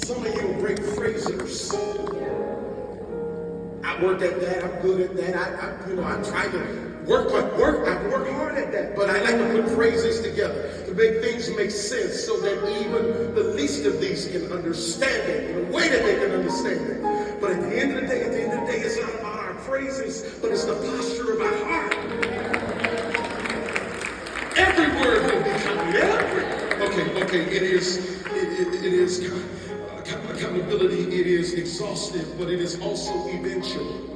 Some of you are great phrasers. I work at that. I'm good at that. I try to work. I work hard at that. But I like to put phrases together to make things make sense, so that even the least of these can understand it in a way that they can understand it. But at the end of the day, it's not about our phrases, but it's the posture of our heart. Every word will be counted. Okay. It is accountability. It is exhaustive, but it is also eventual.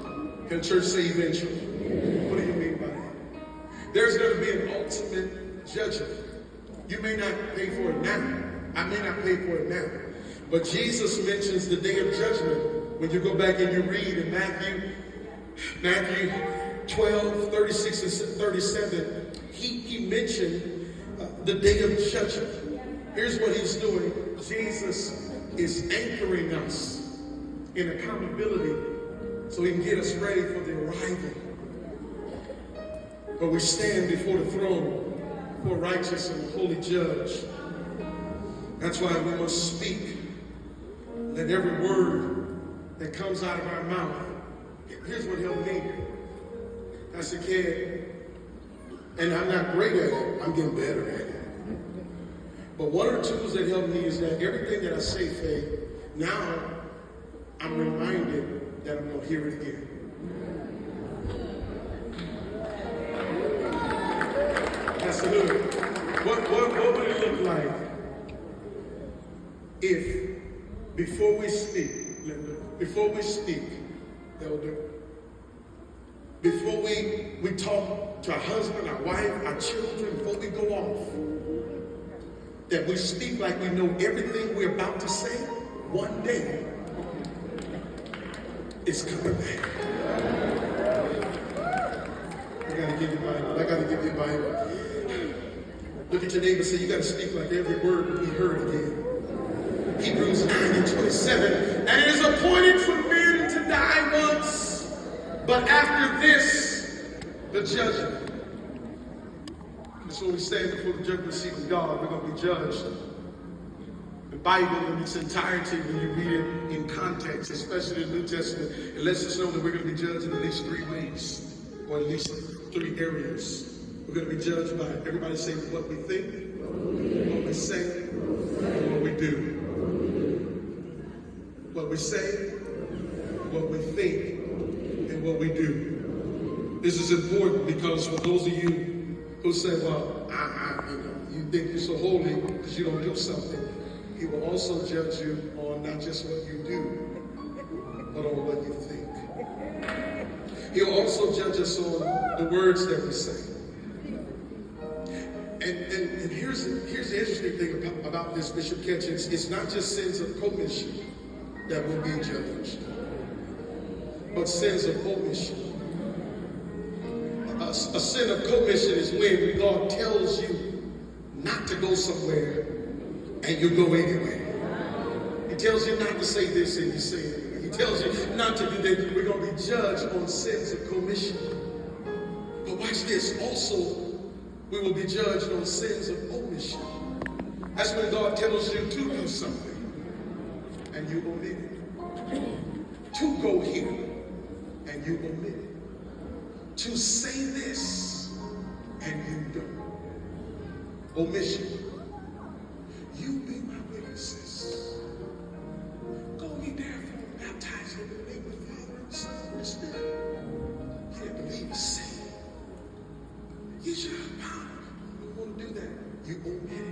Can church say eventual? What do you mean by that? There's going to be an ultimate judgment. You may not pay for it now. I may not pay for it now. But Jesus mentions the day of judgment. When you go back and you read in Matthew 12, 36 and 37, he mentioned the day of judgment. Here's what he's doing. Jesus is anchoring us in accountability so he can get us ready for the arrival. But we stand before the throne for a righteous and holy judge. That's why we must speak. Let every word that comes out of our mouth. Here's what he'll need. Pastor Ken, and I'm not great at it. I'm getting better at it. But one of the tools that help me is that everything that I say, Faith, now I'm reminded that I'm going to hear it again. Absolutely. What would it look like if before we speak, Elder, before we talk to our husband, our wife, our children, before we go off, that we speak like we know everything we're about to say? One day, it's coming back. I gotta give you a Bible. Look at your neighbor and say, you gotta speak like every word will be heard again. Hebrews 9 and 27. And it is appointed for men to die once, but after this, the judgment. So when we stand before the judgment seat of God, we're going to be judged. The Bible in its entirety, when you read it in context, especially the New Testament, it lets us know that we're going to be judged in at least 3 ways, or at least 3 areas. We're going to be judged by, everybody say, what we think, what we say, and what we do. What we say, what we think, and what we do. This is important because for those of you who say, well, you think you're so holy because you don't do something. He will also judge you on not just what you do, but on what you think. He'll also judge us on the words that we say. And here's the interesting thing about this, Bishop Ketchens. It's not just sins of commission that will be judged, but sins of omission. A sin of commission is when God tells you not to go somewhere and you go anyway. He tells you not to say this and you say it anyway. He tells you not to do that. We're going to be judged on sins of commission. But watch this. Also, we will be judged on sins of omission. That's when God tells you to do something and you omit it. To go here and you omit it. To say this and you don't. Omission. You be my witnesses. Go ye therefore, baptize in the name of the Father and the Son and the Spirit. You didn't believe the same. You should have power. You want to do that. You omit